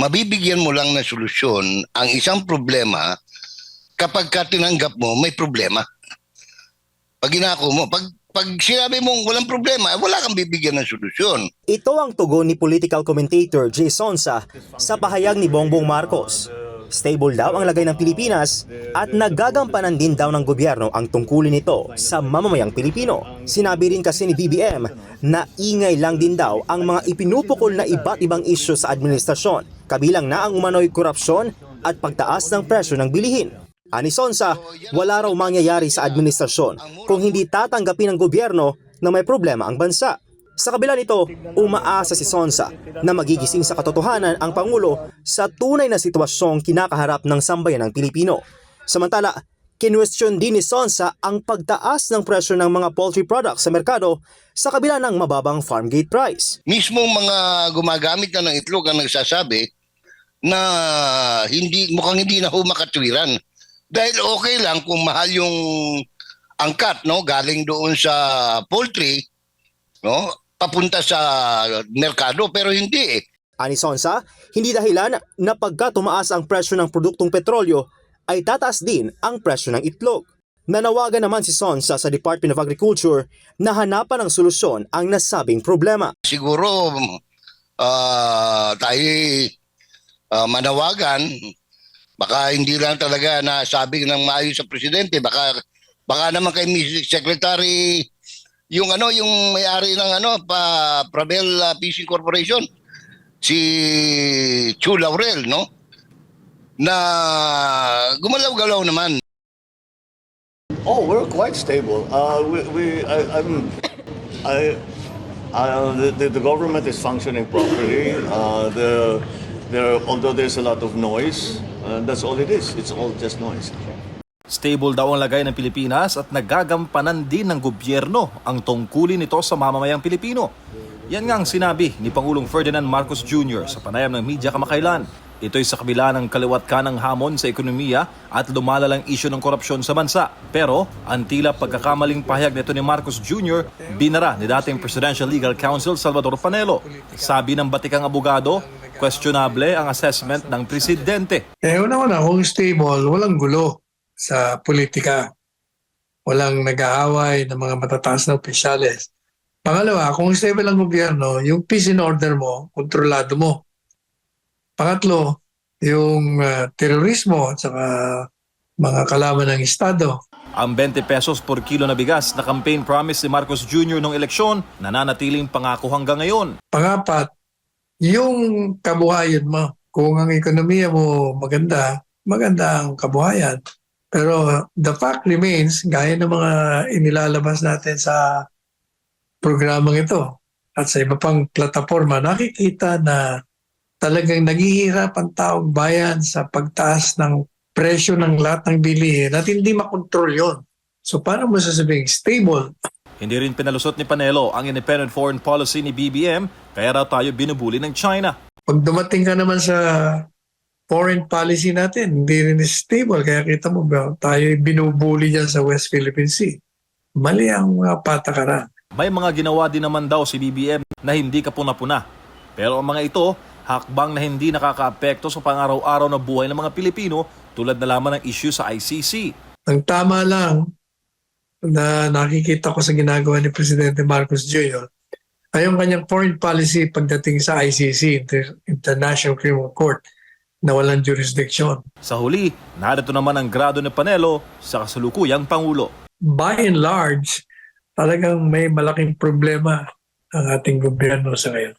mabibigyan mo lang ng solusyon ang isang problema kapag ka tinanggap mo may problema. Pag inako mo, pag sinabi mong walang problema, wala kang bibigyan ng solusyon. Ito ang tugon ni political commentator Jay Sonsa sa pahayag ni Bongbong Marcos. Stable daw ang lagay ng Pilipinas at nagagampanan din daw ng gobyerno ang tungkulin nito sa mamamayang Pilipino. Sinabi rin kasi ni BBM na ingay lang din daw ang mga ipinupukol na iba't ibang isyu sa administrasyon, kabilang na ang umano'y korupsyon at pagtaas ng presyo ng bilihin. Ani Sonsa, wala raw mangyayari sa administrasyon kung hindi tatanggapin ng gobyerno na may problema ang bansa. Sa kabila nito, umaasa si Sonsa na magigising sa katotohanan ang Pangulo sa tunay na sitwasyong kinakaharap ng sambayan ng Pilipino. Samantala, kinwestiyon din ni Sonsa ang pagtaas ng presyo ng mga poultry products sa merkado sa kabila ng mababang farm gate price. Mismong mga gumagamit na ng itlog ang nagsasabi na mukhang hindi na humakatwiran. Dahil okay lang kung mahal yung angkat, no, galing doon sa poultry, no, papunta sa merkado, pero hindi eh. Ani Sonsa, hindi dahilan na pagka tumaas ang presyo ng produktong petrolyo ay tataas din ang presyo ng itlog. Nanawagan naman si Sonsa sa Department of Agriculture na hanapan ng solusyon ang nasabing problema. Siguro tayo manawagan, baka hindi lang talaga nasabi ng maayos sa presidente, baka naman kay Mr. Secretary yung may-ari ng Pravel Fishing Corporation, si Chu Laurel, no, na gumalaw-galaw naman. Oh, we're quite stable. The government is functioning properly. Although there's a lot of noise, that's all it is. It's all just noise. Stable daw ang lagay ng Pilipinas at nagagampanan din ng gobyerno ang tungkulin nito sa mamamayang Pilipino. Yan nga ang sinabi ni Pangulong Ferdinand Marcos Jr. sa panayam ng media kamakailan. Ito'y sa kabila ng kaliwat kanang hamon sa ekonomiya at lumalalang isyu ng korupsyon sa bansa. Pero ang tila pagkakamaling pahayag nito ni Marcos Jr. binara ni dating Presidential Legal Counsel Salvador Panelo. Sabi ng batikang abogado, questionable ang assessment ng presidente. Una-una, kung stable, walang gulo sa politika. Walang nag-aaway ng mga matataas na opisyales. Pangalawa, kung stable ang gobyerno, yung peace and order mo, kontrolado mo. Pangatlo, yung terorismo at saka mga kalaban ng Estado. Ang 20 pesos per kilo na bigas na campaign promise ni Marcos Jr. nung eleksyon, nananatiling pangako hanggang ngayon. Pangapat, yung kabuhayan mo. Kung ang ekonomiya mo maganda, maganda ang kabuhayan. Pero the fact remains, gaya ng mga inilalabas natin sa programang ito at sa iba pang plataforma, nakikita na talagang naghihirap ang taong bayan sa pagtaas ng presyo ng lahat ng bilihin at hindi makontrol yun. So paano mo sasabing stable? Hindi rin pinalusot ni Panelo ang independent foreign policy ni BBM, kaya raw tayo binubuli ng China. Pag dumating ka naman sa foreign policy natin, hindi rin stable. Kaya kita mo ba, tayo binubuli dyan sa West Philippine Sea. Mali ang mga patakaran. May mga ginawa din naman daw si BBM na hindi kapuna-puna. Pero ang mga ito, hakbang na hindi nakakaapekto sa pang-araw-araw na buhay ng mga Pilipino tulad na lamang ng issue sa ICC. Ang tama lang na nakikita ko sa ginagawa ni Presidente Marcos Jr. ay yung kanyang foreign policy pagdating sa ICC, International Criminal Court, na walang jurisdiction. Sa huli, narito naman ang grado ni Panelo sa kasalukuyang Pangulo. By and large, talagang may malaking problema ang ating gobyerno sa ngayon.